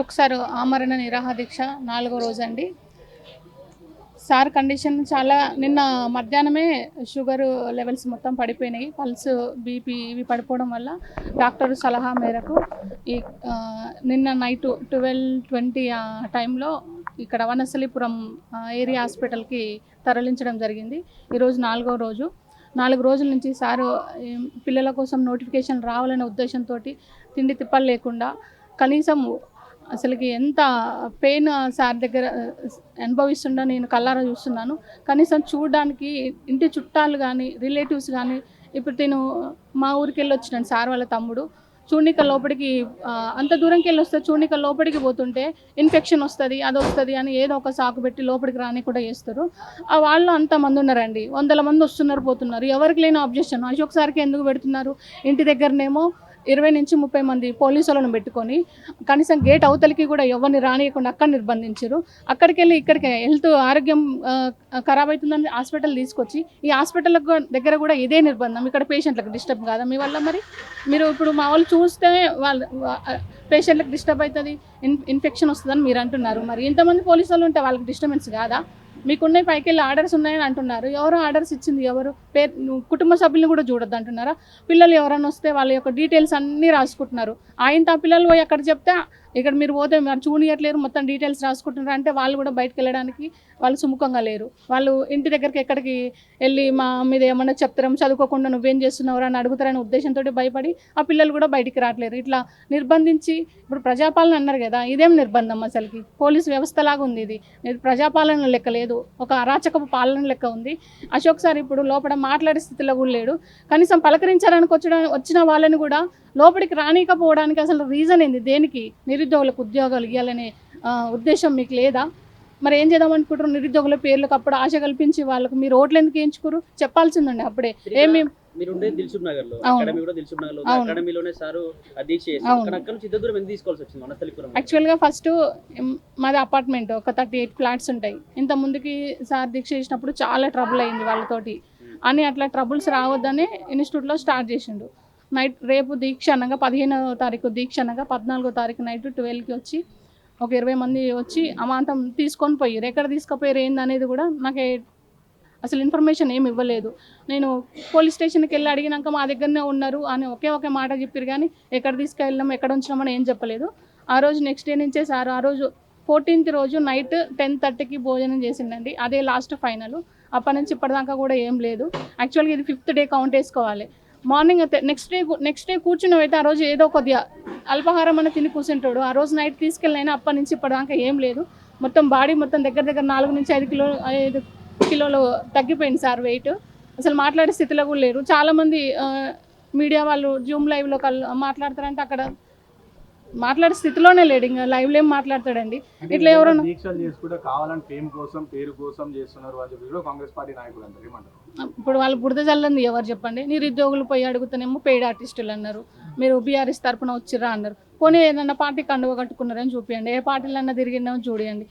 Ashok sir ఆమరణ నిరాహార దీక్ష 4వ రోజండి. సార్ కండిషన్ చాలా నిన్న మధ్యాహ్నమే షుగర్ లెవెల్స్ మొత్తం పడిపోయినాయి. పల్స్, బీపీ ఇవి పడిపోవడం వల్ల డాక్టర్ సలహా మేరకు ఈ నిన్న నైట్ 12:20 ఆ టైంలో ఇక్కడ వనస్థలిపురం ఏరియా హాస్పిటల్కి తరలించడం జరిగింది. ఈరోజు 4వ రోజు. 4 రోజుల నుంచి సారు పిల్లల కోసం నోటిఫికేషన్ రావాలనే ఉద్దేశంతో తిండి తిప్పలు లేకుండా కనీసం అసలుకి ఎంత పెయిన్ సార్ దగ్గర అనుభవిస్తుండో నేను కళ్ళారా చూస్తున్నాను. కనీసం చూడడానికి ఇంటి చుట్టాలు కానీ రిలేటివ్స్ కానీ ఇప్పుడు నేను మా ఊరికి వెళ్ళి వచ్చినాను. సార్ వాళ్ళ తమ్ముడు చూర్ణిక లోపలికి అంత దూరంకి వెళ్ళి వస్తే చూర్ణిక లోపలికి పోతుంటే ఇన్ఫెక్షన్ వస్తుంది, అది వస్తుంది అని ఏదో ఒక సాకు పెట్టి లోపలికి రాని కూడా చేస్తారు. వాళ్ళు అంతమంది ఉన్నారండి, 100 మంది వస్తున్నారు పోతున్నారు. ఎవరికి లేని అబ్జెక్షన్ అశోక్ సార్కి ఎందుకు పెడుతున్నారు? ఇంటి దగ్గరనేమో 20 నుంచి 30 మంది పోలీసు వాళ్ళను పెట్టుకొని కనీసం గేట్ అవతలికి కూడా ఎవరిని రానియకుండా అక్కడ నిర్బంధించారు. అక్కడికి వెళ్ళి ఇక్కడికి ఆరోగ్యం ఖరాబ్ అవుతుందని హాస్పిటల్ తీసుకొచ్చి ఈ హాస్పిటల్ దగ్గర కూడా ఇదే నిర్బంధం. ఇక్కడ పేషెంట్లకు డిస్టర్బ్ కాదా మీ వల్ల? మరి మీరు ఇప్పుడు మా వాళ్ళు చూస్తే వాళ్ళు పేషెంట్లకు డిస్టర్బ్ అవుతుంది, ఇన్ఫెక్షన్ వస్తుందని మీరు అంటున్నారు. మరి ఇంతమంది పోలీసు వాళ్ళు ఉంటే వాళ్ళకి డిస్టర్బెన్స్ కాదా? మీకున్న పైకి వెళ్ళి ఆర్డర్స్ ఉన్నాయని అంటున్నారు. ఎవరు ఆర్డర్స్ ఇచ్చింది? ఎవరు? కుటుంబ సభ్యులను కూడా చూడొద్దు అంటున్నారా? పిల్లలు ఎవరైనా వస్తే వాళ్ళ యొక్క డీటెయిల్స్ అన్నీ రాసుకుంటున్నారు. ఆ పిల్లలు పోయి అక్కడ చెప్తే ఇక్కడ మీరు పోతే మరి చూనియట్లేరు, మొత్తం డీటెయిల్స్ రాసుకుంటున్నారు అంటే వాళ్ళు కూడా బయటకు వెళ్ళడానికి వాళ్ళు సుముఖంగా లేరు. వాళ్ళు ఇంటి దగ్గరికి ఎక్కడికి వెళ్ళి మా మీద ఏమన్నా చెప్తారం, చదువుకోకుండా నువ్వేం చేస్తున్నావు అని అడుగుతారనే ఉద్దేశంతో భయపడి ఆ పిల్లలు కూడా బయటికి రావట్లేరు. ఇట్లా నిర్బంధించి ఇప్పుడు ప్రజాపాలన అన్నారు కదా, ఇదేం నిర్బంధం? అసలుకి పోలీస్ వ్యవస్థలాగా ఉంది ఇది. ప్రజాపాలన లెక్క లేదు, ఒక అరాచకపు పాలన లెక్క ఉంది. అశోక్ సార్ ఇప్పుడు లోపల మాట్లాడే స్థితిలో కూడా లేడు. కనీసం పలకరించడానికి వచ్చిన వాళ్ళని కూడా లోపలికి రానికపోవడానికి అసలు రీజన్ ఏంది? దేనికి? నిరుద్యోగులకు ఉద్యోగాలు ఇవ్వాలనే ఉద్దేశం మీకు లేదా? మరి ఏం చేద్దాం అనుకుంటారు? నిరుద్యోగుల పేర్లకు అప్పుడు ఆశ కల్పించి వాళ్ళకు మీరు ఓట్లు ఎందుకు వేయించుకోరు? చెప్పాల్సిందండి అప్పుడే. ఏమి యాక్చువల్గా ఫస్ట్ మాది అపార్ట్మెంట్, ఒక 38 ఫ్లాట్స్ ఉంటాయి. ఇంత ముందుకి సార్ దీక్ష చేసినప్పుడు చాలా ట్రబుల్ అయింది వాళ్ళతోటి అని, అట్లా ట్రబుల్స్ రావద్దని ఇన్స్టిట్యూట్లో స్టార్ట్ చేసిండు. నైట్ రేపు దీక్ష అనగా 15వ తారీఖు దీక్ష అనగా 14వ తారీఖు నైట్ 12కి వచ్చి ఒక 20 మంది వచ్చి అమాంతం తీసుకొని పోయారు. ఎక్కడ తీసుకుపోయారు ఏందనేది కూడా నాకు అసలు ఇన్ఫర్మేషన్ ఏమి ఇవ్వలేదు. నేను పోలీస్ స్టేషన్కి వెళ్ళి అడిగినాక మా దగ్గరనే ఉన్నారు అని ఒకే మాట చెప్పారు, కానీ ఎక్కడ తీసుకెళ్ళినాం ఎక్కడ ఉంచినామని ఏం చెప్పలేదు. ఆ రోజు నెక్స్ట్ డే నుంచే సార్ ఆ రోజు 14th రోజు నైట్ 10:30కి భోజనం చేసిండండి. అదే లాస్ట్ ఫైనల్. అప్పటి నుంచి ఇప్పటిదాకా కూడా ఏం లేదు. యాక్చువల్గా ఇది 5th డే కౌంట్ వేసుకోవాలి. మార్నింగ్ అయితే నెక్స్ట్ డే కూర్చున్నవైతే ఆ రోజు ఏదో కొద్దిగా అల్పాహారం అని తిని కూర్చుంటాడు. ఆ రోజు నైట్ తీసుకెళ్ళినైనా అప్పటి నుంచి ఇప్పటిదాకా ఏం లేదు. మొత్తం బాడీ మొత్తం దగ్గర 4 నుంచి 5 కిలోలు తగ్గిపోయింది సార్ వెయిట్. అసలు మాట్లాడే స్థితిలో కూడా లేరు. చాలామంది మీడియా వాళ్ళు జూమ్ లైవ్లో మాట్లాడతారంటే అక్కడ మాట్లాడే స్థితిలోనే లేడు. ఇంకా లైవ్లో ఏం మాట్లాడతాడండి? ఇట్లా ఎవరైనా దీక్షలు చేసుకుంటే కావాలని ఫేమ్ కోసం పేరు కోసం చేస్తున్నారు అని చెప్పి కాంగ్రెస్ పార్టీ నాయకులు అంటారు. ఏమంటారు? ఇప్పుడు వాళ్ళు బురద జల్లంది ఎవరు చెప్పండి? నిరుద్యోగులు పోయి అడుగుతానేమో పెయిడ్ ఆర్టిస్టులు అన్నారు, మీరు బీఆర్ఎస్ తరఫున వచ్చిర్రా అన్నారు. పోనీ ఏదన్నా పార్టీ కండువ కట్టుకున్నారని చూపించండి, ఏ పార్టీలన్నా తిరిగిందని చూడండి.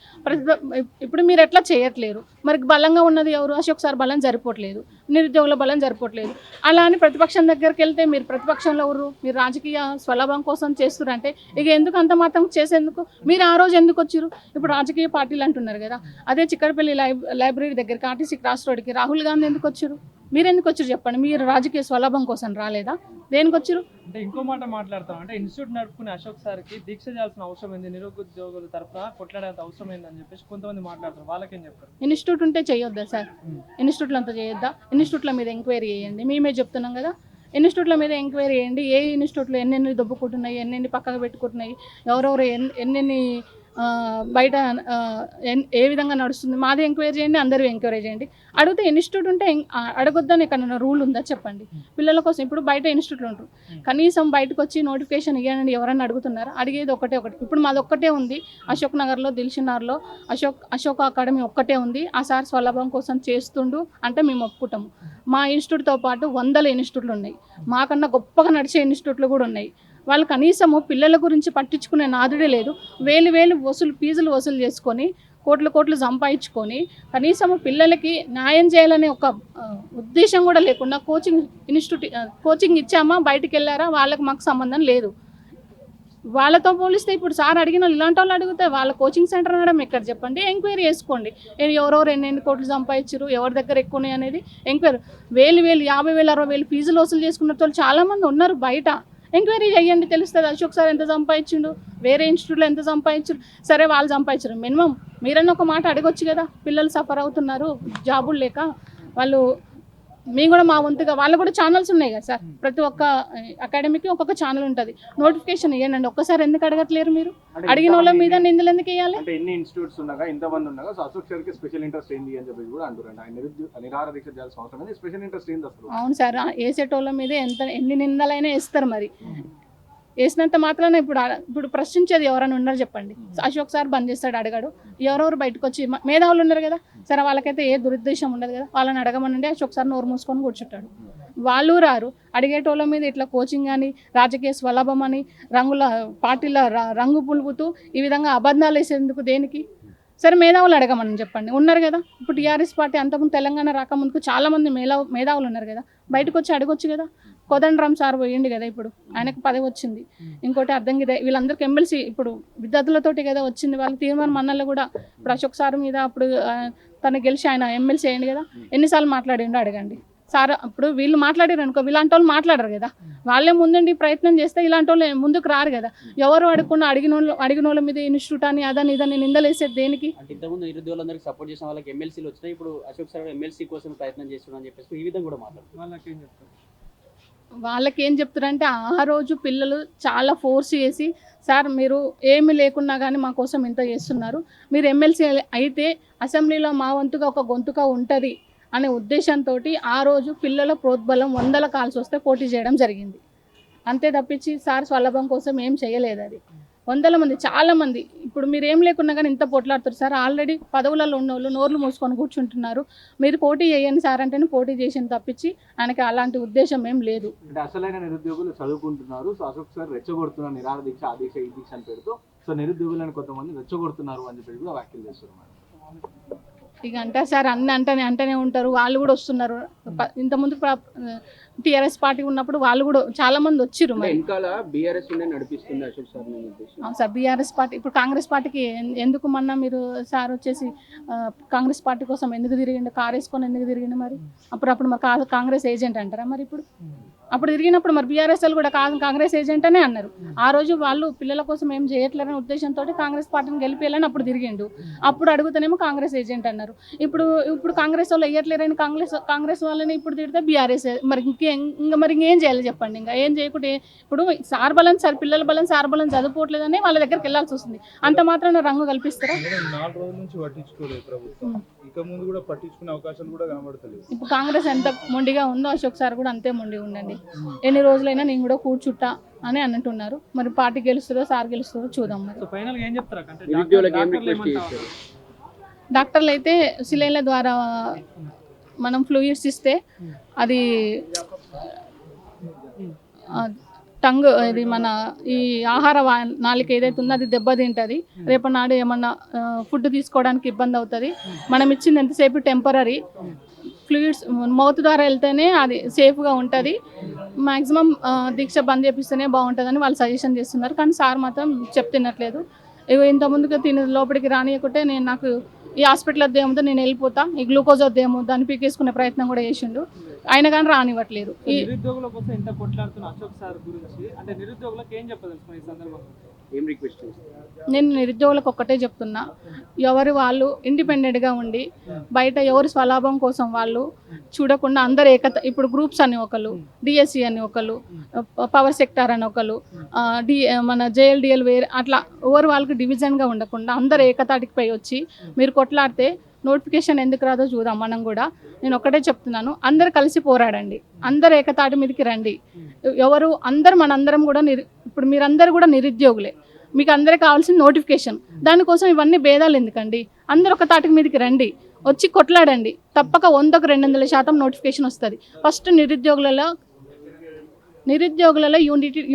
ఇప్పుడు మీరు ఎట్లా చేయట్లేరు? మరి బలంగా ఉన్నది ఎవరు? అశోక్ సార్ బలం సరిపోవట్లేదు, నిరుద్యోగుల బలం సరిపోవట్లేదు. అలా అని ప్రతిపక్షం దగ్గరికి వెళ్తే మీరు ప్రతిపక్షంలో ఎవరు? మీరు రాజకీయ స్వలాభం కోసం చేస్తున్నారంటే ఇక ఎందుకు అంత మాత్రం చేసేందుకు? మీరు ఆ రోజు ఎందుకు వచ్చారు? ఇప్పుడు రాజకీయ పార్టీలు అంటున్నారు కదా, అదే చిక్కడపల్లి లైబ్రరీ దగ్గరికి ఆర్టీసీ క్రాస్ రోడ్కి రాహుల్ గాంధీ ఎందుకు వచ్చారు? మీరు ఎందుకు వచ్చారు చెప్పండి? మీరు రాజకీయ స్వలాభం కోసం రాలేదా? దేనికి వచ్చారు? అంటే ఇంకో మాట మాట్లాడతాం అంటే ఇన్స్టిట్యూట్ నడుపుకునే అశోక్ సార్కి దీక్ష చేయాల్సిన అవసరం ఏంది, నిరుద్యోగుల తరఫున కొట్లాడేంత అవసరం ఏందని చెప్పేసి కొంతమంది మాట్లాడతారు. వాళ్ళకేం చెప్తారు? ఇన్స్టిట్యూట్ ఉంటే చేయొద్దా సార్? ఇన్స్టిట్యూట్లో అంతా చేయొద్దా? ఇన్స్టిట్యూట్ల మీద ఎంక్వైరీ చేయండి. మేమే చెప్తున్నాం కదా, ఇన్స్టిట్యూట్ల మీద ఎంక్వైరీ చేయండి. ఏ ఇన్స్టిట్యూట్లో ఎన్నెన్ని దొబ్బుకుంటున్నాయి, ఎన్నెన్ని పక్కకు పెట్టుకుంటున్నాయి, ఎవరెవరు ఎన్నెన్ని బయట ఏ విధంగా నడుస్తుంది, మాది ఎంక్వైరీ చేయండి, అందరూ ఎంక్వైరీ చేయండి. అడిగితే ఇన్స్టిట్యూట్ ఉంటే అడగొద్దని ఎక్కడన్నా రూల్ ఉందా చెప్పండి? పిల్లల కోసం ఇప్పుడు బయట ఇన్స్టిట్యూట్లు ఉంటారు, కనీసం బయటకు వచ్చి నోటిఫికేషన్ ఇవ్వండి ఎవరన్నా అడుగుతున్నారా? అడిగేది ఒకటే. ఇప్పుడు మాది ఒక్కటే ఉంది, అశోక్ నగర్లో దిల్షునగర్లో అశోక్ అకాడమీ ఒక్కటే ఉంది. ఆ సార్ స్వలాభం కోసం చేస్తుండు అంటే మేము ఒప్పుకుంటాము. మా ఇన్స్టిట్యూట్తో పాటు 100 ఇన్స్టిట్యూట్లు ఉన్నాయి, మాకన్నా గొప్పగా నడిచే ఇన్స్టిట్యూట్లు కూడా ఉన్నాయి. వాళ్ళు కనీసము పిల్లల గురించి పట్టించుకునే నాదుడే లేదు. ఫీజులు వసూలు చేసుకొని కోట్లు సంపాదించుకొని కనీసము పిల్లలకి న్యాయం చేయాలనే ఒక ఉద్దేశం కూడా లేకుండా కోచింగ్ ఇచ్చామా, బయటికి వెళ్ళారా, వాళ్ళకి మాకు సంబంధం లేదు. వాళ్ళతో పోలిస్తే ఇప్పుడు సార్ అడిగిన వాళ్ళు ఇలాంటి వాళ్ళు అడిగితే వాళ్ళ కోచింగ్ సెంటర్ అనడం ఎక్కడ చెప్పండి, ఎంక్వైరీ చేసుకోండి. ఎవరెవరు ఎన్ని కోట్లు సంపాదించారు, ఎవరి దగ్గర ఎక్కువ ఉన్నాయి అనేది ఎంక్వైరీ. 1000 50,000 60,000 ఫీజులు వసూలు చేసుకున్న వాళ్ళు చాలామంది ఉన్నారు బయట. ఎంక్వైరీ చేయండి, తెలుస్తుంది. అశోక్ సార్ ఎంత సంపాదించిండు, వేరే ఇన్స్టిట్యూట్లో ఎంత సంపాదించారు. సరే వాళ్ళు సంపాదించారు, మినిమం మీరన్నా ఒక మాట అడగొచ్చు కదా. పిల్లలు సఫర్ అవుతున్నారు జాబులు లేక, వాళ్ళు మేము కూడా మా వంతుగా, వాళ్ళు కూడా ఛానల్స్ ఉన్నాయి కదా సార్. ప్రతి ఒక్క అకాడమీకి ఒక్కొక్క ఛానల్ ఉంటుంది. నోటిఫికేషన్ ఇవ్వండి. ఒక్కసారి ఎందుకు అడగట్లేరు మీరు? అడిగిన వాళ్ళ మీద నిందలు ఎందుకు వేయాలి? అంటే ఎన్ని ఇన్స్టిట్యూట్స్ ఉన్నాగా, ఇంతమంది ఉన్నాగా, సో అశోక్ సార్కి స్పెషల్ ఇంట్రెస్ట్ ఏంది అని చెప్పి కూడా అంటారండి. ఆయన నిరాహార దీక్ష చేయాల్సిన అవసరం ఏంది, స్పెషల్ ఇంట్రెస్ట్ ఏంది అసలు? అవును సార్, వేసేటోళ్ళ మీద ఎన్ని నిందలైనా వేస్తారు. మరి వేసినంత మాత్రాన ఇప్పుడు ప్రశ్నించేది ఎవరైనా ఉన్నారు చెప్పండి. అశోక్ సార్ బంద్ చేస్తాడు, అడగాడు. ఎవరెవరు బయటకు వచ్చి మేధావులు ఉన్నారు కదా, సరే వాళ్ళకైతే ఏ దురుద్దేశం ఉండదు కదా, వాళ్ళని అడగమనండి. అశోక్ సార్ నోరు మూసుకొని కూర్చుంటాడు. వాళ్ళు రారు. అడిగేటోళ్ళ మీద ఇట్లా కోచింగ్ అని, రాజకీయ స్వలాభం అని, పార్టీల రంగు పులుపుతూ ఈ విధంగా అబద్ధాలు వేసేందుకు దేనికి? సరే మేధావులు అడగమని చెప్పండి, ఉన్నారు కదా. ఇప్పుడు టీఆర్ఎస్ పార్టీ అంతకుముందు తెలంగాణ రాకముందుకు చాలామంది మేధావులు ఉన్నారు కదా, బయటకు వచ్చి అడగొచ్చు కదా. కోదండరామ్ సార్ పోయింది కదా, ఇప్పుడు ఆయనకు పదవి వచ్చింది. ఇంకోటి అర్థం కదా, వీళ్ళందరికీ ఎమ్మెల్సీ ఇప్పుడు విద్యార్థులతోటి కదా వచ్చింది. వాళ్ళ తీర్మానం మన్నల్లో కూడా ఇప్పుడు అశోక్ సార్ మీద అప్పుడు తను గెలిచి ఆయన ఎమ్మెల్సీ అయ్యింది కదా, ఎన్నిసార్లు మాట్లాడిండో అడగండి సార్. ఇప్పుడు వీళ్ళు మాట్లాడారు అనుకో, ఇలాంటి వాళ్ళు మాట్లాడరు కదా. వాళ్ళే ముందుండి ప్రయత్నం చేస్తే ఇలాంటి వాళ్ళు ముందుకు రారు కదా. ఎవరు అడుగుకున్న అడిగిన వాళ్ళ మీద ఇన్స్టిట్యూట్ అని అదని ఇదని నిందలేసేది దేనికి? అంటే ఇంతకుముందు నిరుద్యోగులందరికీ సపోర్ట్ చేసిన వాళ్ళకి ఎమ్మెల్సీలు వచ్చినాయి, ఇప్పుడు అశోక్ సార్ ఎమ్మెల్సీ కోసం ప్రయత్నం చేస్తున్నాడు అని చెప్పేసి ఈ విధంగా కూడా మాట్లాడుతున్నారు. వాళ్ళకి ఏం చెప్తారు? వాళ్ళకి ఏం చెప్తారంటే, ఆ రోజు పిల్లలు చాలా ఫోర్స్ చేసి, సార్ మీరు ఏమి లేకున్నా కానీ మా కోసం ఇంత చేస్తున్నారు, మీరు ఎమ్మెల్సీ అయితే అసెంబ్లీలో మా వంతుగా ఒక గొంతుగా ఉంటుంది అనే ఉద్దేశంతో ఆ రోజు పిల్లల ప్రోద్బలం 100 కాల్స్ వస్తే పోటీ చేయడం జరిగింది. అంతే తప్పించి సార్ స్వలాభం కోసం ఏం చేయలేదు. అది 100 మంది, చాలా మంది. ఇప్పుడు మీరు ఏం లేకున్నా కానీ ఇంత పోట్లాడుతారు సార్. ఆల్రెడీ పదవులలో ఉన్నోళ్ళు నోర్లు మూసుకొని కూర్చుంటున్నారు. మీరు పోటీ చేయండి సార్ అంటేనే పోటీ చేసింది తప్పించి ఆయనకి అలాంటి ఉద్దేశం ఏం లేదు. అంటే అసలైన నిరుద్యోగులు చదువుకుంటున్నారు, సో అశోక్ సార్ రెచ్చగొడుతున్నారు, నిరాహార దీక్ష ఆ దీక్ష ఈ దీక్ష అని పేరుతో. సో నిరుద్యోగులను కొంతమంది రెచ్చగొడుతున్నారు అని చెప్పి కూడా వ్యాఖ్యలు చేస్తున్నారు. ఇక అంటారు సార్, అంటనే ఉంటారు. వాళ్ళు కూడా వస్తున్నారు. ఇంతకుముందు టీఆర్ఎస్ పార్టీ ఉన్నప్పుడు వాళ్ళు కూడా చాలా మంది వచ్చిర్రు. మరి నడిపిస్తుంది అశోక్ సార్. అవును సార్, బీఆర్ఎస్ పార్టీ ఇప్పుడు కాంగ్రెస్ పార్టీకి ఎందుకు మొన్న మీరు సార్ వచ్చేసి కాంగ్రెస్ పార్టీ కోసం ఎందుకు తిరిగిండు, కారు వేసుకొని ఎందుకు తిరిగిండు? మరి అప్పుడు మరి కాంగ్రెస్ ఏజెంట్ అంటారా? మరి ఇప్పుడు అప్పుడు తిరిగినప్పుడు మరి బీఆర్ఎస్ వాళ్ళు కూడా కాంగ్రెస్ ఏజెంట్ అనే అన్నారు. ఆ రోజు వాళ్ళు పిల్లల కోసం ఏం చేయట్లేరనే ఉద్దేశంతో కాంగ్రెస్ పార్టీని గెలిపేయాలని అప్పుడు తిరిగిండు. అప్పుడు అడుగుతానేమో కాంగ్రెస్ ఏజెంట్ అన్నారు. ఇప్పుడు కాంగ్రెస్ వాళ్ళు వేయట్లేరని కాంగ్రెస్ వాళ్ళని ఇప్పుడు తిడితే బీఆర్ఎస్. మరి ఇంకేం చేయాలి చెప్పండి? ఇంకా ఏం చేయకుంటే ఇప్పుడు సార్ బలం సార్, పిల్లల బలం సార్ బలం చదువుకోవట్లేదని వాళ్ళ దగ్గరికి వెళ్ళాల్సి వస్తుంది. అంత మాత్రం రంగు కల్పిస్తారా? 4 రోజుల నుంచి పట్టించుకోలేదు ప్రభుత్వం, ఇక ముందు కూడా పట్టించుకునే అవకాశాలు కూడా కనబడతలేదు. ఇప్పుడు కాంగ్రెస్ ఎంత మొండిగా ఉందో అశోక్ సార్ కూడా అంతే మొండిగా ఉండండి. ఎన్ని రోజులైనా నేను కూడా కూర్చుంటా అని అంటున్నారు. మరి పార్టీ గెలుస్తుందో సార్ గెలుస్తుందో చూద్దాం. మరి ఫైనల్ ఏం చెప్తారు? డాక్టర్లు అయితే సిలైన్ల ద్వారా మనం ఫ్లూయిడ్స్ ఇస్తే అది టంగ్, ఇది మన ఈ ఆహార నాళిక ఏదైతే ఉందో అది దెబ్బతింటుంది. రేపటి ఏమన్నా ఫుడ్ తీసుకోవడానికి ఇబ్బంది అవుతుంది. మనం ఇచ్చింది ఎంతసేపు టెంపరీ ఫ్లూయిడ్స్ మౌత్ ద్వారా వెళ్తేనే అది సేఫ్గా ఉంటుంది. మ్యాక్సిమం దీక్ష బంద్ చేపిస్తేనే బాగుంటుందని వాళ్ళు సజెషన్ చేస్తున్నారు. కానీ సార్ మాత్రం చెప్తున్నట్లేదు. ఇంతకుముందుగా లోపలికి రానియకుంటే నాకు ఈ హాస్పిటల్ వద్దేమో నేను వెళ్ళిపోతా, ఈ గ్లూకోజ్ వద్దేమో దాన్ని పీకేసుకునే ప్రయత్నం కూడా చేసిండు. ఆయన కానీ రానివ్వట్లేదు. ఈ నిరుద్యోగుల కోసం ఎంత కొట్లాడుతున్న అశోక్ సార్ గురించి అంటే నిరుద్యోగులకు ఏం చెప్పదలుచుకున్నా ఈ సందర్భంగా? ఏం రిక్వెస్ట్ నేను నిరుద్యోగులకు ఒక్కటే చెప్తున్నా, ఎవరు వాళ్ళు ఇండిపెండెంట్గా ఉండి బయట ఎవరు స్వలాభం కోసం వాళ్ళు చూడకుండా అందరు ఇప్పుడు గ్రూప్స్ అని ఒకళ్ళు, డిఎస్సి అని ఒకళ్ళు, పవర్ సెక్టార్ అని ఒకళ్ళు, మన జేఎల్డిఎల్ వేరే, అట్లా ఎవరు వాళ్ళకి డివిజన్గా ఉండకుండా అందరు ఏకతాటికి పై వచ్చి మీరు కొట్లాడితే నోటిఫికేషన్ ఎందుకు రాదో చూద్దాం మనం కూడా. నేను ఒక్కటే చెప్తున్నాను, అందరు కలిసి పోరాడండి, అందరు ఏకతాటి మీదకి రండి. మనందరం కూడా ఇప్పుడు మీరందరూ కూడా నిరుద్యోగులే, మీకు అందరికీ కావాల్సిన నోటిఫికేషన్. దానికోసం ఇవన్నీ భేదాలు ఎందుకండి? అందరు ఒక తాటికి మీదకి రండి, వచ్చి కొట్లాడండి. తప్పక 100కు 200% నోటిఫికేషన్ వస్తుంది. ఫస్ట్ నిరుద్యోగులలో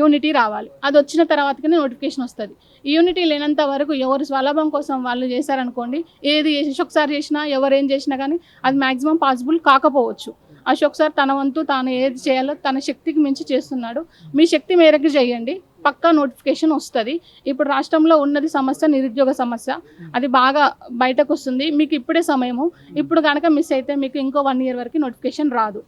యూనిటీ రావాలి. అది వచ్చిన తర్వాతనే నోటిఫికేషన్ వస్తుంది. ఈ యూనిటీ లేనంత వరకు ఎవరు స్వలాభం కోసం వాళ్ళు చేశారనుకోండి, ఏది ఒకసారి చేసినా ఎవరు ఏం చేసినా కానీ అది మ్యాక్సిమం పాసిబుల్ కాకపోవచ్చు. అశోక్ సార్ తన వంతు తాను ఏది చేయాలో తన శక్తికి మించి చేస్తున్నాడు. మీ శక్తి మేరకు చేయండి, పక్కా నోటిఫికేషన్ వస్తుంది. ఇప్పుడు రాష్ట్రంలో ఉన్నది సమస్య నిరుద్యోగ సమస్య, అది బాగా బయటకు వస్తుంది. మీకు ఇప్పుడే సమయము, ఇప్పుడు కనుక మిస్ అయితే మీకు ఇంకో 1 year వరకు నోటిఫికేషన్ రాదు.